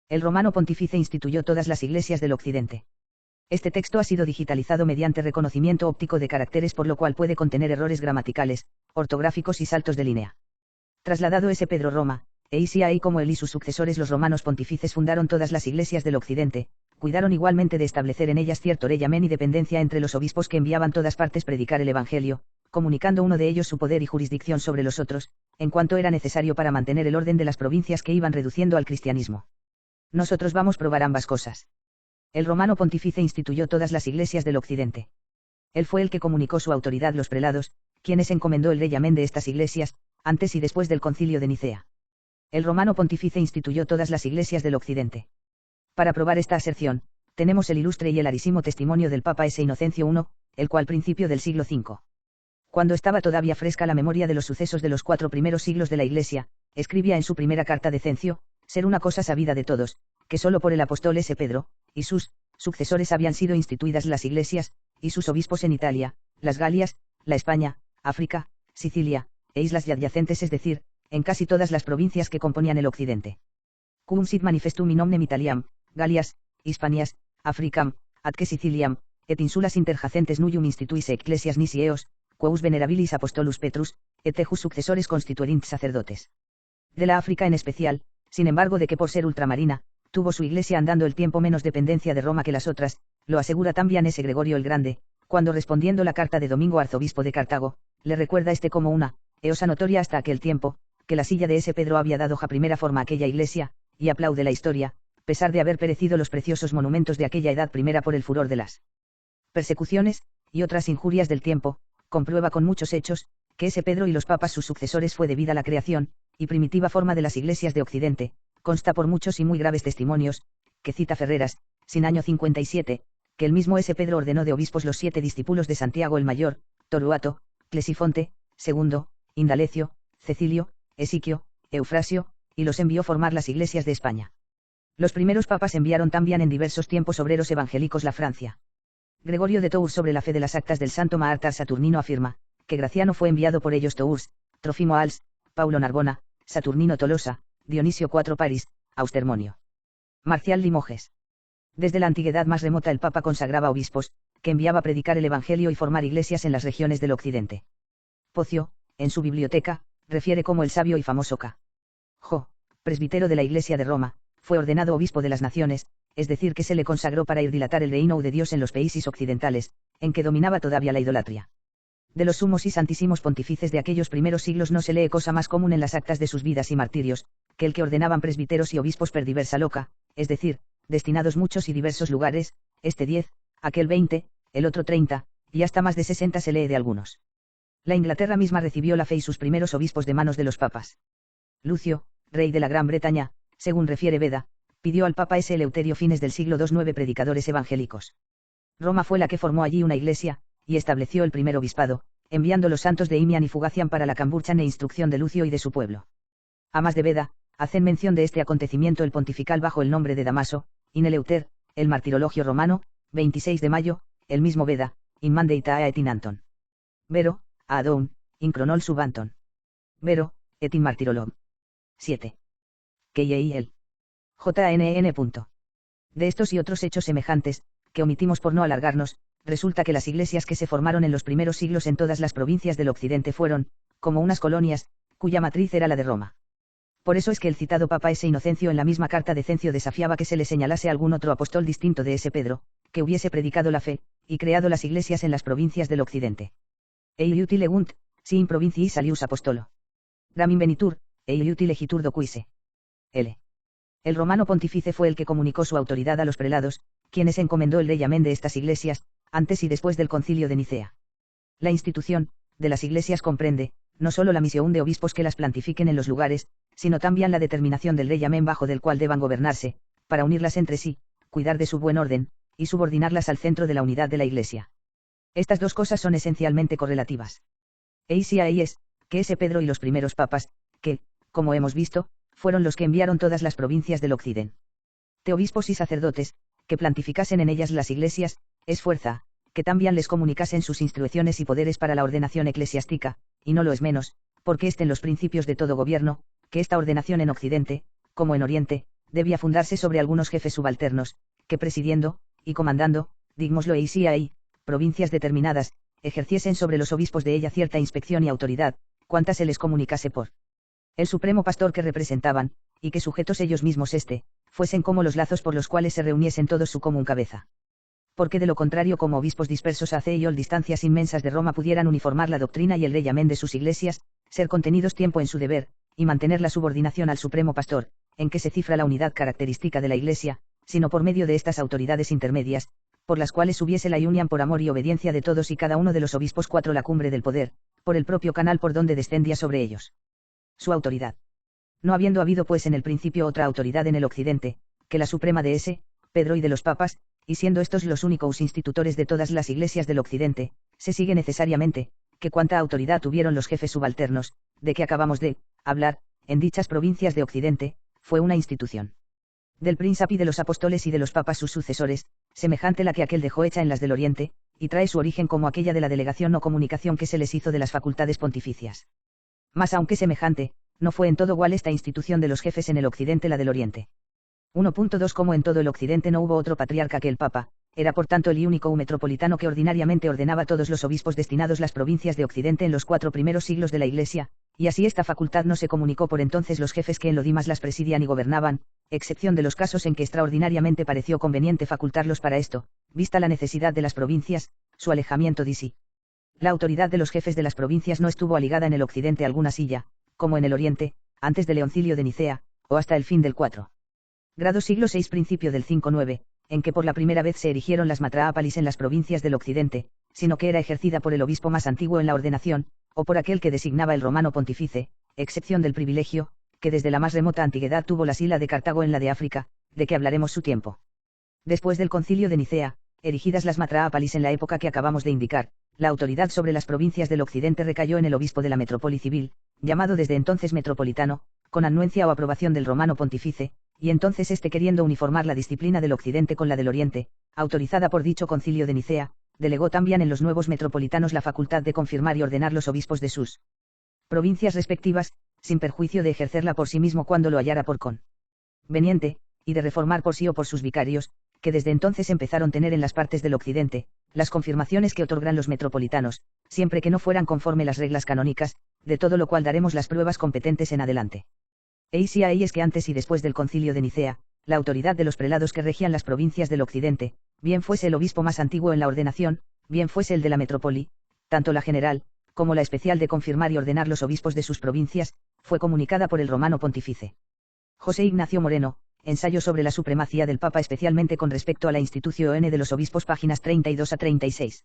El romano pontífice instituyó todas las iglesias del occidente. Este texto ha sido digitalizado mediante reconocimiento óptico de caracteres, por lo cual puede contener errores gramaticales, ortográficos y saltos de línea. Trasladado S. Pedro Roma, ahí como él y sus sucesores los romanos pontífices fundaron todas las iglesias del occidente, cuidaron igualmente de establecer en ellas cierto reyamen y dependencia entre los obispos que enviaban todas partes predicar el evangelio, comunicando uno de ellos su poder y jurisdicción sobre los otros, en cuanto era necesario para mantener el orden de las provincias que iban reduciendo al cristianismo. Nosotros vamos a probar ambas cosas. El romano pontífice instituyó todas las iglesias del occidente. Él fue el que comunicó su autoridad a los prelados, quienes encomendó el reyamen de estas iglesias, antes y después del concilio de Nicea. El romano pontífice instituyó todas las iglesias del occidente. Para probar esta aserción, tenemos el ilustre y helarísimo testimonio del Papa S. Inocencio I, el cual principio del siglo V. Cuando estaba todavía fresca la memoria de los sucesos de los 4 primeros siglos de la Iglesia, escribía en su primera carta de Cencio, ser una cosa sabida de todos, que solo por el apóstol S. Pedro, y sus sucesores habían sido instituidas las iglesias, y sus obispos en Italia, las Galias, la España, África, Sicilia, e islas adyacentes, es decir, en casi todas las provincias que componían el occidente. Cum sit manifestum in omnem Italiam, Galias, Hispanias, Africam, atque Siciliam, et insulas interjacentes nullum instituis ecclesias nisi eos, quos venerabilis apostolus Petrus, et ejus successores constituerint sacerdotes. De la África en especial, sin embargo, de que por ser ultramarina, tuvo su iglesia andando el tiempo menos dependencia de Roma que las otras, lo asegura también ese Gregorio el Grande, cuando respondiendo la carta de Domingo arzobispo de Cartago, le recuerda como una eosa notoria hasta aquel tiempo, que la silla de ese Pedro había dado ja primera forma a aquella iglesia, y aplaude la historia, pesar de haber perecido los preciosos monumentos de aquella edad primera por el furor de las persecuciones, y otras injurias del tiempo, comprueba con muchos hechos, que ese Pedro y los papas sus sucesores fue debida la creación, y primitiva forma de las iglesias de Occidente, consta por muchos y muy graves testimonios, que cita Ferreras, sin año 57, que el mismo ese Pedro ordenó de obispos los 7 discípulos de Santiago el Mayor, Toruato, Clesifonte, Segundo, Indalecio, Cecilio, Esiquio, Eufrasio, y los envió formar las iglesias de España. Los primeros papas enviaron también en diversos tiempos obreros evangélicos la Francia. Gregorio de Tours sobre la fe de las actas del santo mártir Saturnino afirma, que Graciano fue enviado por ellos Tours, Trofimo Als, Paulo Narbona, Saturnino Tolosa, Dionisio IV Paris, Austermonio. Marcial Limoges. Desde la antigüedad más remota el Papa consagraba obispos, que enviaba a predicar el Evangelio y formar iglesias en las regiones del occidente. Pocio, en su biblioteca, refiere cómo el sabio y famoso Ca. Jo, presbítero de la Iglesia de Roma, fue ordenado obispo de las naciones, es decir, que se le consagró para ir dilatar el reino de Dios en los países occidentales, en que dominaba todavía la idolatría. De los sumos y santísimos pontífices de aquellos primeros siglos no se lee cosa más común en las actas de sus vidas y martirios, que el que ordenaban presbíteros y obispos per diversa loca, es decir, destinados muchos y diversos lugares, este 10, aquel 20, el otro 30, y hasta más de 60 se lee de algunos. La Inglaterra misma recibió la fe y sus primeros obispos de manos de los papas. Lucio, rey de la Gran Bretaña, según refiere Beda, pidió al Papa S. Eleuterio fines del siglo II 9 predicadores evangélicos. Roma fue la que formó allí una iglesia, y estableció el primer obispado, enviando los santos de Imian y Fugacian para la Camburchan e instrucción de Lucio y de su pueblo. A más de Beda, hacen mención de este acontecimiento el pontifical bajo el nombre de Damaso, in Eleuter, el martirologio romano, 26 de mayo, el mismo Beda, in Mandeita et in Anton. Vero, Adon, in Cronol sub Anton. Vero, et in Martirolog. 7. KIL. JNN. De estos y otros hechos semejantes, que omitimos por no alargarnos, resulta que las iglesias que se formaron en los primeros siglos en todas las provincias del occidente fueron, como unas colonias, cuya matriz era la de Roma. Por eso es que el citado Papa S. Inocencio en la misma carta de Cencio desafiaba que se le señalase algún otro apóstol distinto de ese Pedro, que hubiese predicado la fe, y creado las iglesias en las provincias del occidente. Eil utile gunt, si in provinciis salius apostolo. Damin venitur, eil utile gitur docuise. L. El romano pontífice fue el que comunicó su autoridad a los prelados, quienes encomendó el reyamen de estas iglesias, antes y después del concilio de Nicea. La institución de las iglesias comprende, no solo la misión de obispos que las plantifiquen en los lugares, sino también la determinación del reyamen bajo del cual deban gobernarse, para unirlas entre sí, cuidar de su buen orden, y subordinarlas al centro de la unidad de la iglesia. Estas dos cosas son esencialmente correlativas. Y ahí es, que ese Pedro y los primeros papas, que, como hemos visto, fueron los que enviaron todas las provincias del occidente. Obispos y sacerdotes, que plantificasen en ellas las iglesias, es fuerza, que también les comunicasen sus instrucciones y poderes para la ordenación eclesiástica, y no lo es menos, porque estén los principios de todo gobierno, que esta ordenación en Occidente, como en Oriente, debía fundarse sobre algunos jefes subalternos, que presidiendo, y comandando, digmoslo y provincias determinadas, ejerciesen sobre los obispos de ella cierta inspección y autoridad, cuanta se les comunicase por el supremo pastor que representaban, y que sujetos ellos mismos fuesen como los lazos por los cuales se reuniesen todos su común cabeza. Porque de lo contrario, como obispos dispersos a y distancias inmensas de Roma, pudieran uniformar la doctrina y el regimen de sus iglesias, ser contenidos tiempo en su deber, y mantener la subordinación al supremo pastor, en que se cifra la unidad característica de la iglesia, sino por medio de estas autoridades intermedias, por las cuales hubiese la unión por amor y obediencia de todos y cada uno de los obispos. 4. La cumbre del poder, por el propio canal por donde descendía sobre ellos su autoridad. No habiendo habido pues en el principio otra autoridad en el occidente, que la suprema de Pedro y de los papas, y siendo estos los únicos institutores de todas las iglesias del occidente, se sigue necesariamente, que cuanta autoridad tuvieron los jefes subalternos, de que acabamos de hablar, en dichas provincias de occidente, fue una institución del príncipe de los apóstoles y de los papas sus sucesores, semejante la que aquel dejó hecha en las del oriente, y trae su origen como aquella de la delegación o comunicación que se les hizo de las facultades pontificias. Mas aunque semejante, no fue en todo igual esta institución de los jefes en el occidente la del oriente. 1.2 Como en todo el occidente no hubo otro patriarca que el papa, era por tanto el único metropolitano que ordinariamente ordenaba a todos los obispos destinados las provincias de occidente en los 4 primeros siglos de la iglesia, y así esta facultad no se comunicó por entonces los jefes que en lo dimas las presidían y gobernaban, excepción de los casos en que extraordinariamente pareció conveniente facultarlos para esto, vista la necesidad de las provincias, su alejamiento de sí. La autoridad de los jefes de las provincias no estuvo aligada en el occidente a alguna silla, como en el oriente, antes del Leoncilio de Nicea, o hasta el fin del 4. Grado siglo VI principio del 5-9, en que por la primera vez se erigieron las matrápolis en las provincias del occidente, sino que era ejercida por el obispo más antiguo en la ordenación, o por aquel que designaba el romano pontífice, excepción del privilegio, que desde la más remota antigüedad tuvo la sila de Cartago en la de África, de que hablaremos su tiempo. Después del concilio de Nicea, erigidas las matrápolis en la época que acabamos de indicar, la autoridad sobre las provincias del occidente recayó en el obispo de la metrópoli civil, llamado desde entonces metropolitano, con anuencia o aprobación del romano pontífice, y entonces queriendo uniformar la disciplina del occidente con la del oriente, autorizada por dicho concilio de Nicea, delegó también en los nuevos metropolitanos la facultad de confirmar y ordenar los obispos de sus provincias respectivas, sin perjuicio de ejercerla por sí mismo cuando lo hallara por conveniente, y de reformar por sí o por sus vicarios, que desde entonces empezaron a tener en las partes del occidente, las confirmaciones que otorgan los metropolitanos, siempre que no fueran conforme las reglas canónicas, de todo lo cual daremos las pruebas competentes en adelante. Y ahí es que antes y después del concilio de Nicea, la autoridad de los prelados que regían las provincias del occidente, bien fuese el obispo más antiguo en la ordenación, bien fuese el de la metrópoli, tanto la general, como la especial de confirmar y ordenar los obispos de sus provincias, fue comunicada por el romano pontífice. José Ignacio Moreno, Ensayo sobre la supremacía del Papa especialmente con respecto a la institución de los obispos, páginas 32 a 36.